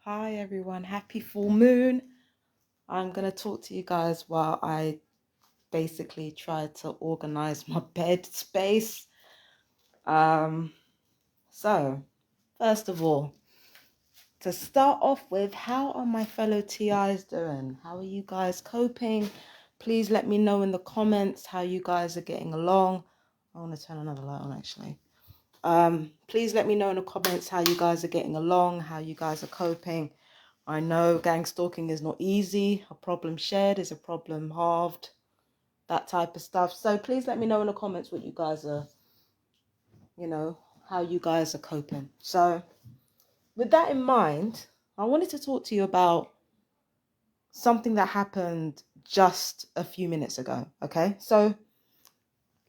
Hi everyone, happy full moon. I'm going to talk to you guys while I basically try to organize my bed space. Um, so, first of all, to start off with, how are my fellow TIs doing? How are you guys coping? Please let me know in the comments how you guys are getting along. I want to turn another light on actually. Please let me know in the comments how you guys are getting along, how you guys are coping. I know gang stalking is not easy. A problem shared is a problem halved, that type of stuff. So please let me know in the comments what you guys are, how you guys are coping. So with that in mind, I wanted to talk to you about something that happened just a few minutes ago. Okay, so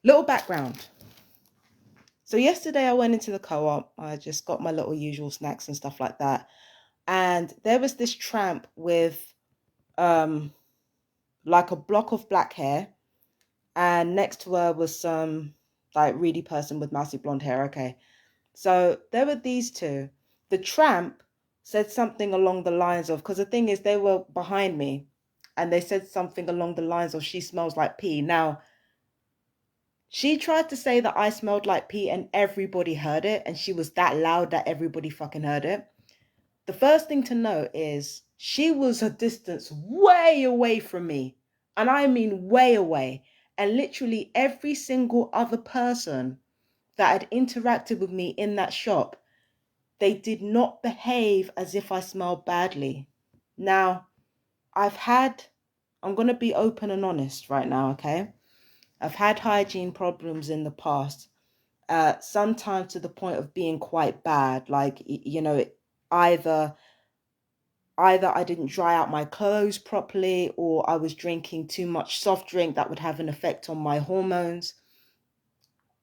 little background. So yesterday I went into the co-op. I just got my little usual snacks and stuff like that. And there was this tramp with like a block of black hair, and next to her was some like really person with mousy blonde hair. Okay, so there were these two. The tramp said something along the lines of, because the thing is they were behind me, and they said something along the lines of, she smells like pee. Now she tried to say that I smelled like pee and everybody heard it, and she was that loud that everybody fucking heard it. The first thing to note is she was a distance way away from me. And I mean way away. And literally every single other person that had interacted with me in that shop, they did not behave as if I smelled badly. Now, I'm going to be open and honest right now, okay? I've had hygiene problems in the past, sometimes to the point of being quite bad. Like, either either I didn't dry out my clothes properly, or I was drinking too much soft drink that would have an effect on my hormones,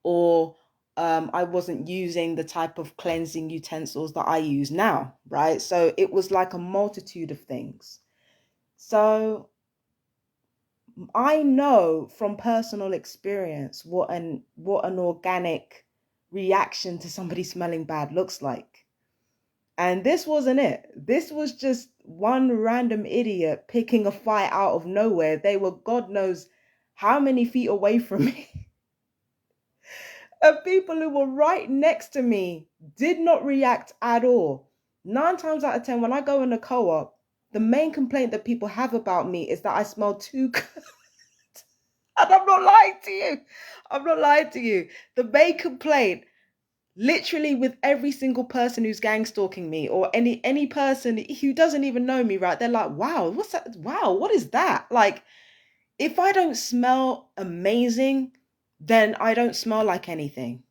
or I wasn't using the type of cleansing utensils that I use now, right? So it was like a multitude of things. So I know from personal experience what an organic reaction to somebody smelling bad looks like. And this wasn't it. This was just one random idiot picking a fight out of nowhere. They were God knows how many feet away from me. And people who were right next to me did not react at all. 9 times out of 10, when I go in a co-op, the main complaint that people have about me is that I smell too good. And I'm not lying to you. I'm not lying to you. The main complaint, literally with every single person who's gang stalking me, or any person who doesn't even know me, right? They're like, wow, what's that? Wow, what is that? Like, if I don't smell amazing, then I don't smell like anything.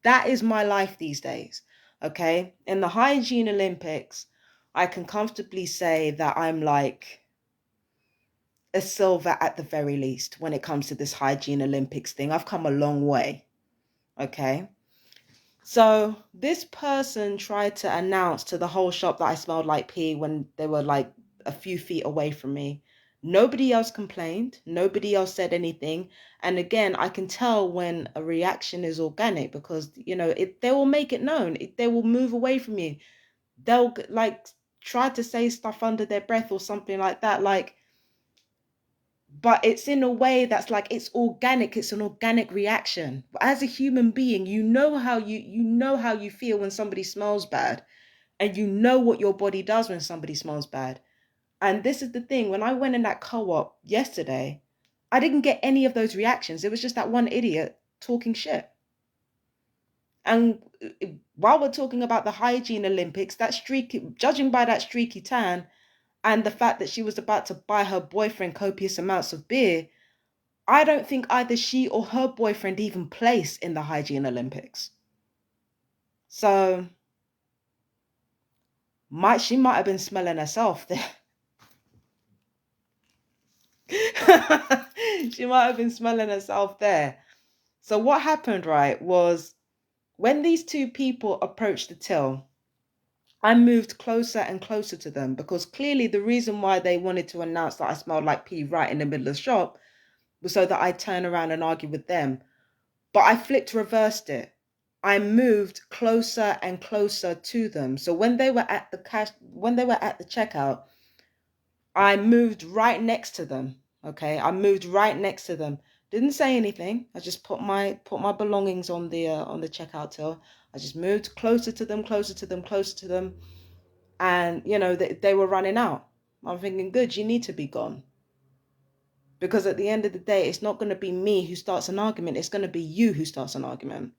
That is my life these days. Okay, in the hygiene Olympics, I can comfortably say that I'm like a silver at the very least when it comes to this hygiene Olympics thing. I've come a long way. Okay. So this person tried to announce to the whole shop that I smelled like pee when they were like a few feet away from me. Nobody else complained. Nobody else said anything. And again, I can tell when a reaction is organic because, they will make it known. They will move away from you. They'll like try to say stuff under their breath or something like that. But it's in a way that's like it's organic. It's an organic reaction. As a human being, you know how you feel when somebody smells bad, and you know what your body does when somebody smells bad. And this is the thing, when I went in that co-op yesterday, I didn't get any of those reactions. It was just that one idiot talking shit. And while we're talking about the hygiene Olympics, that streaky, judging by that streaky tan and the fact that she was about to buy her boyfriend copious amounts of beer, I don't think either she or her boyfriend even place in the hygiene Olympics. So she might have been smelling herself there. She might have been smelling herself there. So what happened, right, was when these two people approached the till, I moved closer and closer to them because clearly the reason why they wanted to announce that I smelled like pee right in the middle of the shop was so that I turn around and argue with them. But I reversed it. I moved closer and closer to them. So when they were at the checkout, I moved right next to them. Okay, I moved right next to them. Didn't say anything. I just put my belongings on the checkout till. I just moved closer to them, closer to them, closer to them, and they were running out. I'm thinking, good, you need to be gone. Because at the end of the day, it's not going to be me who starts an argument. It's going to be you who starts an argument.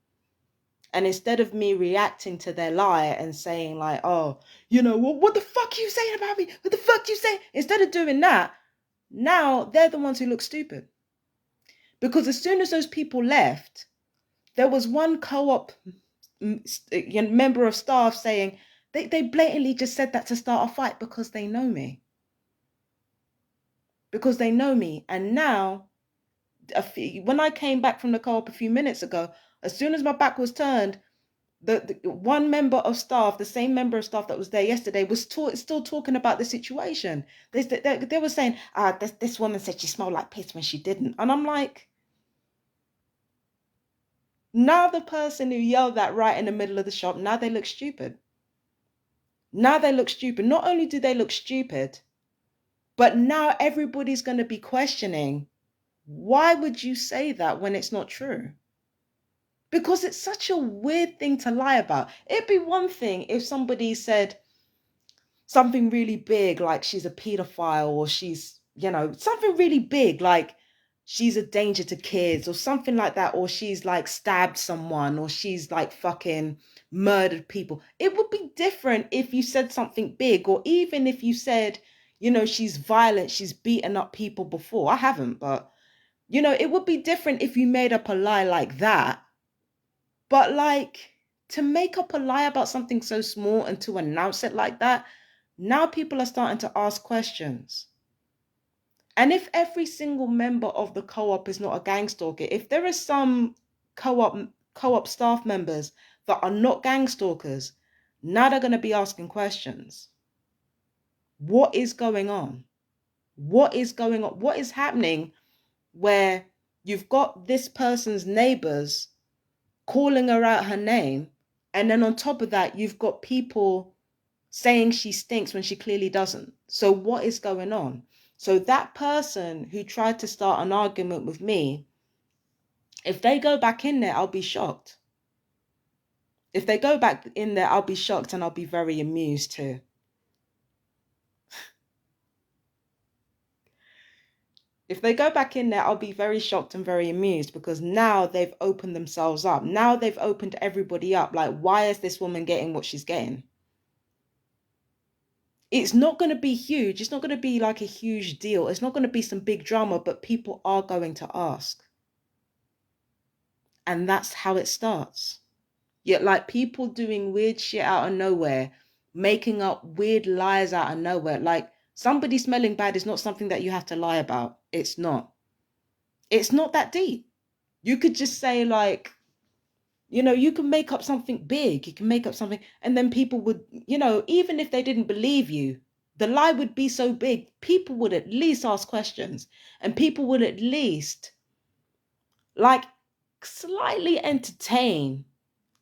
And instead of me reacting to their lie and saying like, oh, what the fuck are you saying about me? What the fuck you saying? Instead of doing that, now they're the ones who look stupid. Because as soon as those people left, there was one co-op member of staff saying, they blatantly just said that to start a fight because they know me. Because they know me. And now, when I came back from the co-op a few minutes ago, as soon as my back was turned, the one member of staff, the same member of staff that was there yesterday, was still talking about the situation. They were saying, this woman said she smelled like piss when she didn't. And I'm like, now the person who yelled that right in the middle of the shop, now they look stupid. Now they look stupid. Not only do they look stupid, but now everybody's going to be questioning, why would you say that when it's not true? Because it's such a weird thing to lie about. It'd be one thing if somebody said something really big, like she's a pedophile, or she's, something really big, like she's a danger to kids or something like that, or she's like stabbed someone, or she's like fucking murdered people. It would be different if you said something big, or even if you said, she's violent, she's beaten up people before. I haven't, but it would be different if you made up a lie like that. But like, to make up a lie about something so small and to announce it like that, now people are starting to ask questions. And if every single member of the co-op is not a gang stalker, if there are some co-op staff members that are not gang stalkers, now they're going to be asking questions. What is going on? What is going on? What is happening where you've got this person's neighbors calling her out her name, and then on top of that, you've got people saying she stinks when she clearly doesn't. So what is going on? So that person who tried to start an argument with me, if they go back in there, I'll be shocked. If they go back in there, I'll be shocked, and I'll be very amused too. If they go back in there, I'll be very shocked and very amused, because now they've opened themselves up. Now they've opened everybody up. Like, why is this woman getting what she's getting? It's not going to be huge. It's not going to be like a huge deal. It's not going to be some big drama, but people are going to ask. And that's how it starts. Yet, like, people doing weird shit out of nowhere, making up weird lies out of nowhere. Like, somebody smelling bad is not something that you have to lie about. It's not. It's not that deep. You could just say, like, you can make up something big. You can make up something, and then people would, even if they didn't believe you, the lie would be so big, people would at least ask questions, and people would at least, like, slightly entertain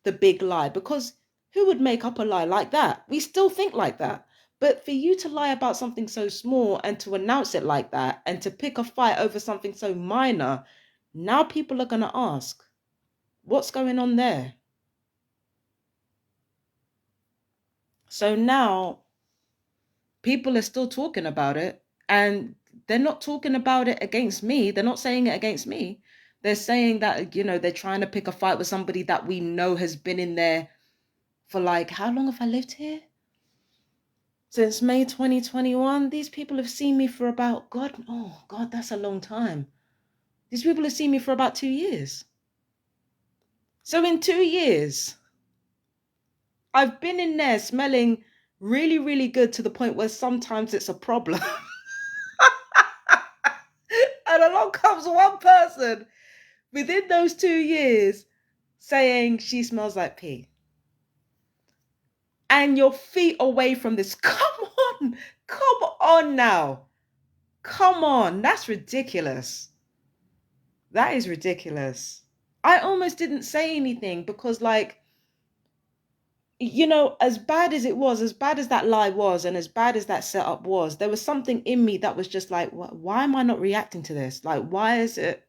the big lie, because who would make up a lie like that? We still think like that. But for you to lie about something so small and to announce it like that and to pick a fight over something so minor, now people are going to ask, what's going on there? So now people are still talking about it, and they're not talking about it against me. They're not saying it against me. They're saying that, they're trying to pick a fight with somebody that we know has been in there for, like, how long have I lived here? Since May 2021. These people have seen me for about, oh God, that's a long time. These people have seen me for about 2 years. So in 2 years, I've been in there smelling really, really good, to the point where sometimes it's a problem. And along comes one person within those 2 years saying she smells like pee. And you're feet away from this. Come on now. Come on. That's ridiculous. That is ridiculous. I almost didn't say anything because, like, you know, as bad as it was, as bad as that lie was, and as bad as that setup was, there was something in me that was just like, why am I not reacting to this? Like, why is it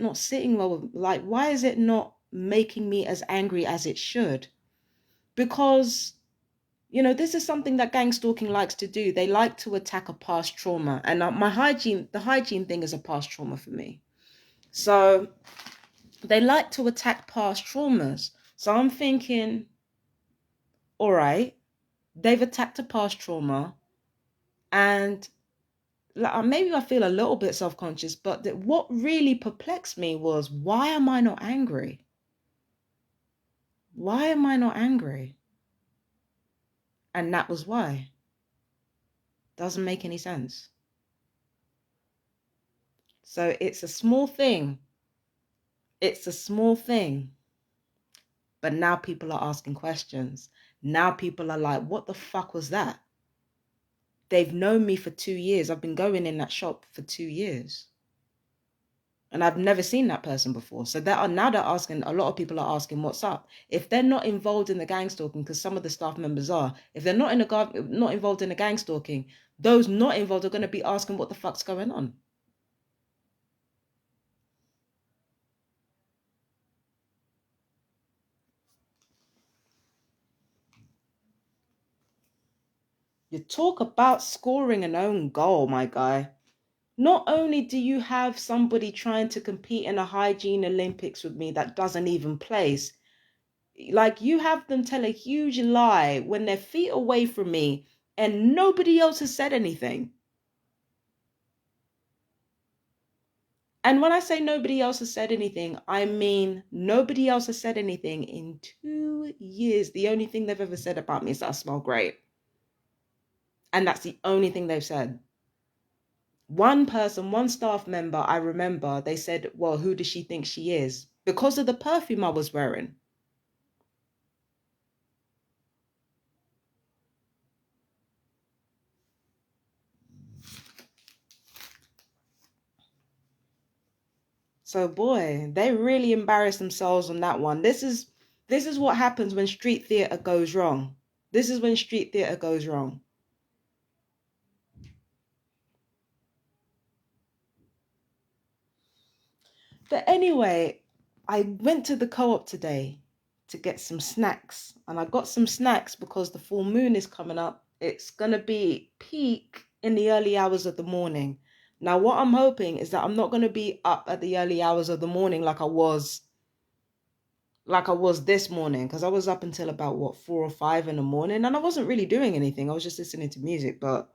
not sitting well? Like, why is it not making me as angry as it should? Because, you know, this is something that gang stalking likes to do. They like to attack a past trauma. And the hygiene thing is a past trauma for me. So they like to attack past traumas. So I'm thinking, all right, they've attacked a past trauma, and like, maybe I feel a little bit self-conscious, but what really perplexed me was, why am I not angry? Why am I not angry? And that was why. Doesn't make any sense. So it's a small thing. It's a small thing. But now people are asking questions. Now people are like, what the fuck was that? They've known me for 2 years. I've been going in that shop for 2 years. And I've never seen that person before. So now they're asking, a lot of people are asking, what's up? If they're not involved in the gang stalking, because some of the staff members are, if they're not involved in the gang stalking, those not involved are going to be asking what the fuck's going on. You talk about scoring an own goal, my guy. Not only do you have somebody trying to compete in a hygiene Olympics with me that doesn't even place, like, you have them tell a huge lie when they're feet away from me and nobody else has said anything. And when I say nobody else has said anything, I mean nobody else has said anything in 2 years. The only thing they've ever said about me is that I smell great. And that's the only thing they've said. One person, one staff member, I remember, they said, well, who does she think she is? Because of the perfume I was wearing. So boy, they really embarrassed themselves on that one. This is what happens when street theater goes wrong. This is when street theater goes wrong. But anyway, I went to the co-op today to get some snacks. And I got some snacks because the full moon is coming up. It's going to be peak in the early hours of the morning. Now, what I'm hoping is that I'm not going to be up at the early hours of the morning like I was this morning, because I was up until about, what, 4 or 5 in the morning, and I wasn't really doing anything. I was just listening to music. But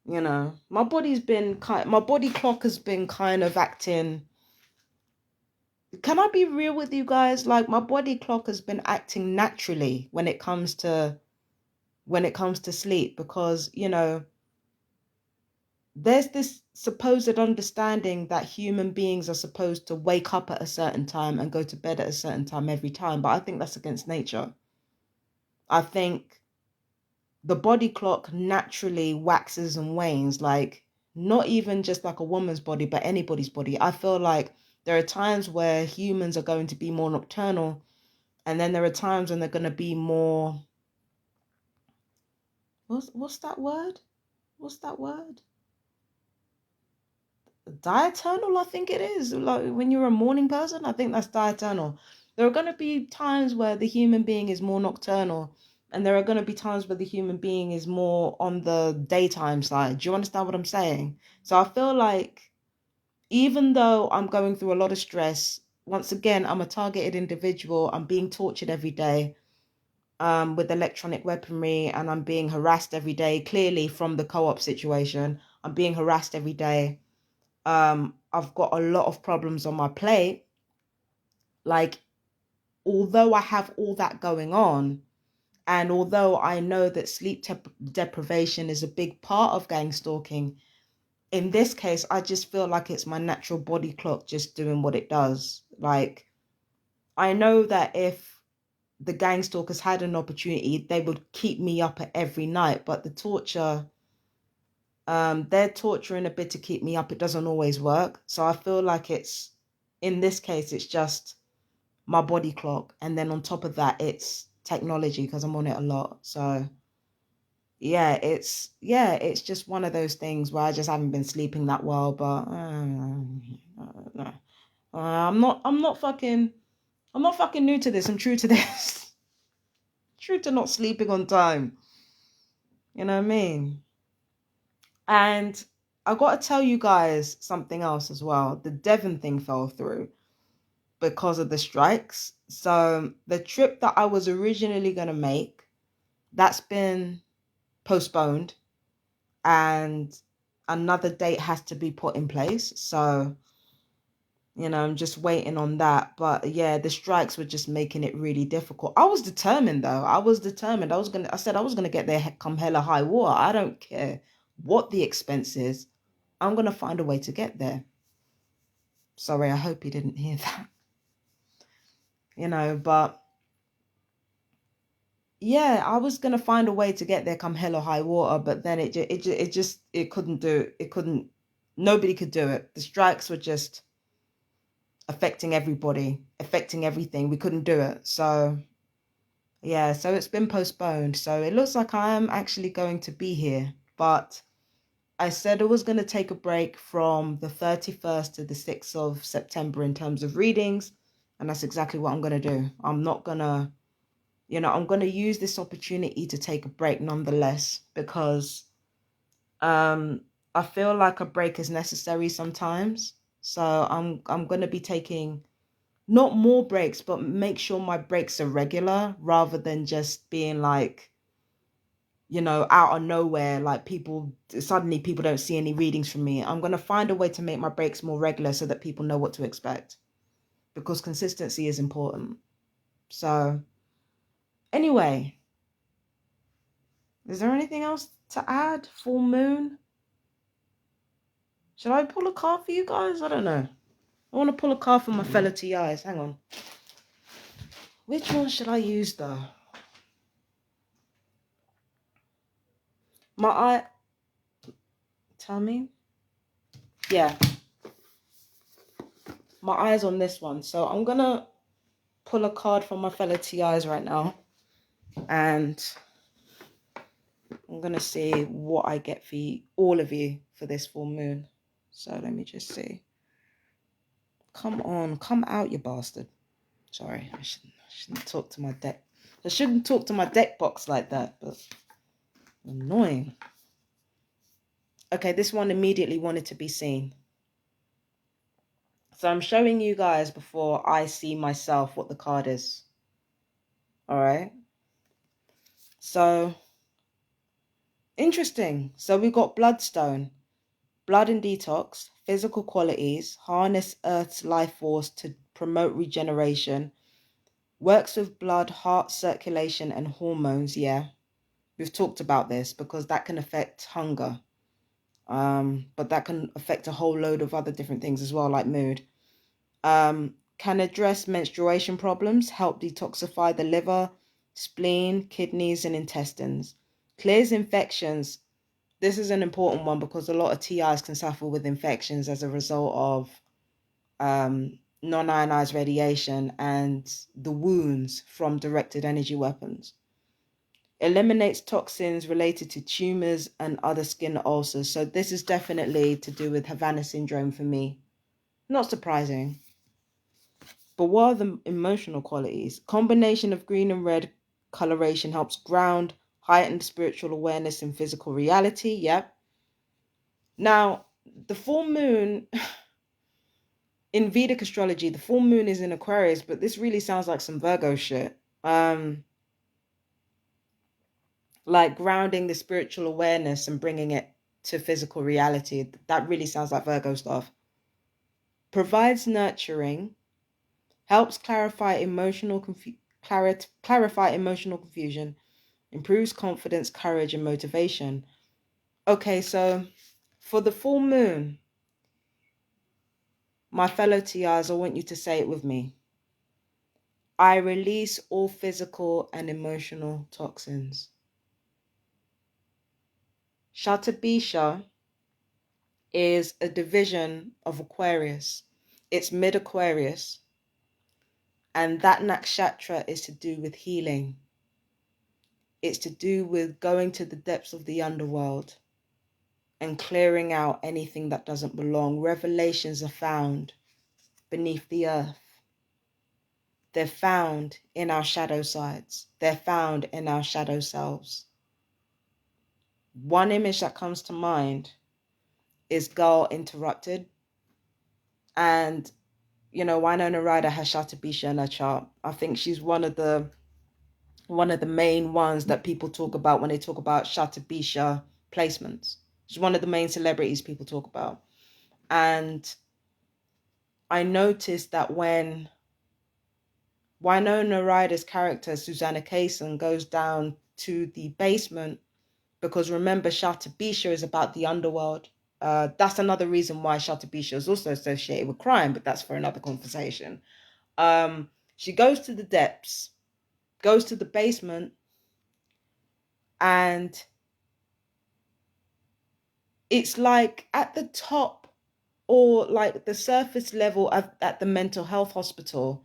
you know, my body clock has been kind of acting. Can I be real with you guys? Like, my body clock has been acting naturally when it comes to sleep, because, you know, there's this supposed understanding that human beings are supposed to wake up at a certain time and go to bed at a certain time every time, but I think that's against nature. I think the body clock naturally waxes and wanes, like, not even just like a woman's body, but anybody's body. I feel like there are times where humans are going to be more nocturnal, and then there are times when they're going to be more, what's that word? What's that word? Diurnal, I think it is. Like, when you're a morning person, I think that's diurnal. There are going to be times where the human being is more nocturnal, and there are going to be times where the human being is more on the daytime side. Do you understand what I'm saying? So I feel like, even though I'm going through a lot of stress, once again, I'm a targeted individual. I'm being tortured every day with electronic weaponry, and I'm being harassed every day, clearly from the co-op situation. I'm being harassed every day. I've got a lot of problems on my plate. Like, although I have all that going on, and although I know that sleep deprivation is a big part of gang stalking, in this case, I just feel like it's my natural body clock just doing what it does. Like, I know that if the gang stalkers had an opportunity, they would keep me up at every night, but the torture, they're torturing a bit to keep me up. It doesn't always work. So I feel like it's in this case, it's just my body clock. And then on top of that, it's technology because I'm on it a lot. So it's just one of those things where I just haven't been sleeping that well. But no. I'm not fucking new to this. I'm true to this. True to not sleeping on time. You know what I mean? And I got to tell you guys something else as well. The Devon thing fell through because of the strikes. So the trip that I was originally going to make, that's been postponed, and another date has to be put in place. So, I'm just waiting on that. But yeah, the strikes were just making it really difficult. I was determined though. I was determined. I said I was gonna get there come hella high water. I don't care what the expense is. I'm gonna find a way to get there. Sorry, I hope you didn't hear that. But yeah, I was gonna find a way to get there come hell or high water, but then it couldn't do it. Couldn't. Nobody could do it. The strikes were just affecting everybody, affecting everything. We couldn't do it. So yeah, so it's been postponed. So it looks like I am actually going to be here, but I said I was going to take a break from the 31st to the 6th of September in terms of readings, and that's exactly what I'm going to do. I'm not going to I'm going to use this opportunity to take a break nonetheless, because I feel like a break is necessary sometimes. So I'm going to be taking not more breaks, but make sure my breaks are regular rather than just being like, out of nowhere, like suddenly people don't see any readings from me. I'm going to find a way to make my breaks more regular so that people know what to expect, because consistency is important. So anyway, is there anything else to add? Full moon? Should I pull a card for you guys? I don't know. I want to pull a card for my fellow TIs. Hang on. Which one should I use though? My eye. Tell me. Yeah. My eye's on this one. So I'm going to pull a card from my fellow TIs right now. And I'm going to see what I get for you, all of you, for this full moon. So let me just see. Come on. Come out, you bastard. Sorry. I shouldn't talk to my deck. I shouldn't talk to my deck box like that, but annoying. Okay, this one immediately wanted to be seen. So I'm showing you guys before I see myself what the card is. All right. So, interesting. So we got Bloodstone, blood and detox, physical qualities, harness Earth's life force to promote regeneration, works with blood, heart circulation, and hormones. Yeah, we've talked about this because that can affect hunger. But that can affect a whole load of other different things as well, like mood. Can address menstruation problems, help detoxify the liver, spleen, kidneys, and intestines. Clears infections. This is an important one because a lot of TIs can suffer with infections as a result of non-ionized radiation and the wounds from directed energy weapons. Eliminates toxins related to tumors and other skin ulcers. So this is definitely to do with Havana syndrome for me. Not surprising. But what are the emotional qualities? Combination of green and red coloration helps ground, heightened spiritual awareness and physical reality. Yep. Now, the full moon in Vedic astrology, the full moon is in Aquarius, but this really sounds like some Virgo shit. Like grounding the spiritual awareness and bringing it to physical reality. That really sounds like Virgo stuff. Provides nurturing, helps clarify emotional confusion, improves confidence, courage, and motivation. Okay, so for the full moon, my fellow TIs, I want you to say it with me. I release all physical and emotional toxins. Shatabisha is a division of Aquarius. It's mid-Aquarius. And that nakshatra is to do with healing. It's to do with going to the depths of the underworld and clearing out anything that doesn't belong. Revelations are found beneath the earth. They're found in our shadow sides. They're found in our shadow selves. One image that comes to mind is Girl Interrupted. And, you know, Winona Ryder has Shatabisha in her chart. I think she's one of the main ones that people talk about when they talk about Shatabisha placements. She's one of the main celebrities people talk about. And I noticed that when Winona Ryder's character, Susanna Kaysen, goes down to the basement, because remember, Shatabisha is about the underworld. That's another reason why Shatabisha is also associated with crime, but that's for another conversation. She goes to the depths, goes to the basement, and it's like at the top, or like the surface level at the mental health hospital,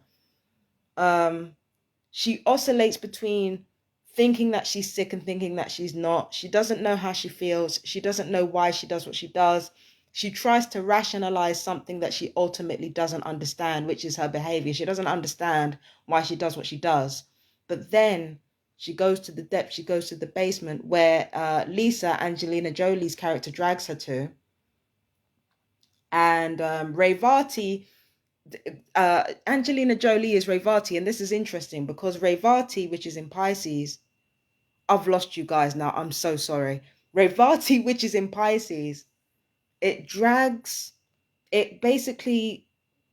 she oscillates between thinking that she's sick and thinking that she's not. She doesn't know how she feels. She doesn't know why she does what she does. She tries to rationalize something that she ultimately doesn't understand, which is her behavior. She doesn't understand why she does what she does. But then she goes to the depth, she goes to the basement where Lisa, Angelina Jolie's character, drags her to. And Revati, Angelina Jolie is Revati, and this is interesting because Revati, which is in Pisces, I've lost you guys now, I'm so sorry. Revati, which is in Pisces, it basically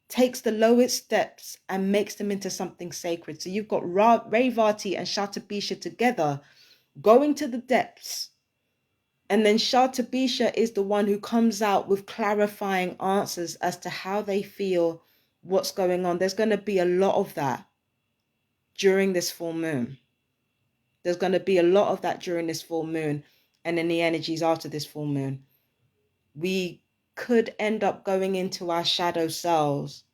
takes the lowest steps and makes them into something sacred. So you've got Revati and Shatabisha together going to the depths. And then Shatabisha is the one who comes out with clarifying answers as to how they feel, what's going on. There's going to be a lot of that during this full moon. There's going to be a lot of that during this full moon and in the energies after this full moon. We could end up going into our shadow selves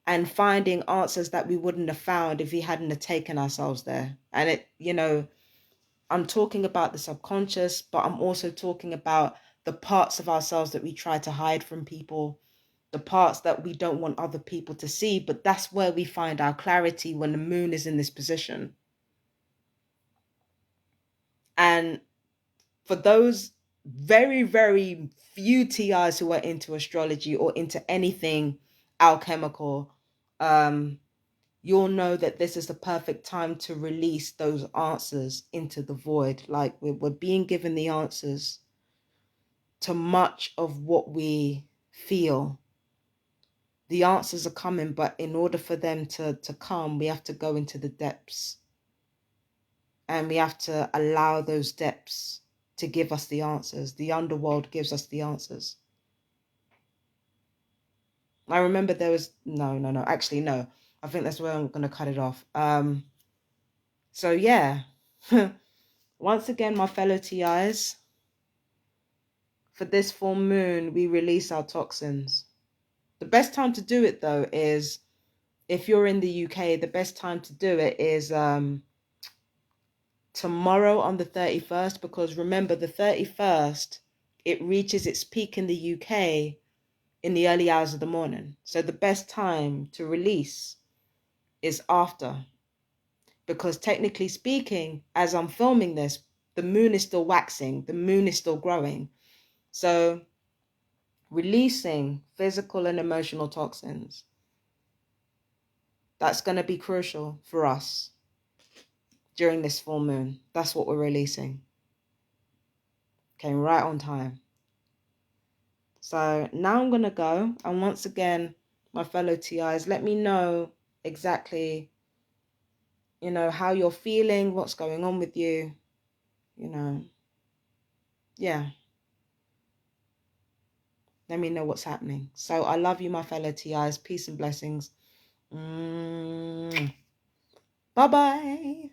and finding answers that we wouldn't have found if we hadn't have taken ourselves there. And it, you know, I'm talking about the subconscious, but I'm also talking about the parts of ourselves that we try to hide from people, the parts that we don't want other people to see. But that's where we find our clarity when the moon is in this position. And for those very, very few TIs who are into astrology or into anything alchemical, you'll know that this is the perfect time to release those answers into the void. Like we're being given the answers to much of what we feel. The answers are coming, but in order for them to come, we have to go into the depths. And we have to allow those depths to give us the answers. The underworld gives us the answers. I remember there was, no, actually, no. I think that's where I'm going to cut it off. So yeah, once again, my fellow TIs, for this full moon, we release our toxins. The best time to do it, though, is if you're in the UK, the best time to do it is tomorrow on the 31st, because remember, the 31st, it reaches its peak in the UK in the early hours of the morning. So the best time to release is after, because technically speaking, as I'm filming this, the moon is still waxing, the moon is still growing. So releasing physical and emotional toxins, that's going to be crucial for us during this full moon. That's what we're releasing. Came right on time. So now I'm going to go. And once again, my fellow TIs, let me know exactly, you know, how you're feeling, what's going on with you, you know. Yeah. Let me know what's happening. So I love you, my fellow TIs. Peace and blessings. Bye-bye.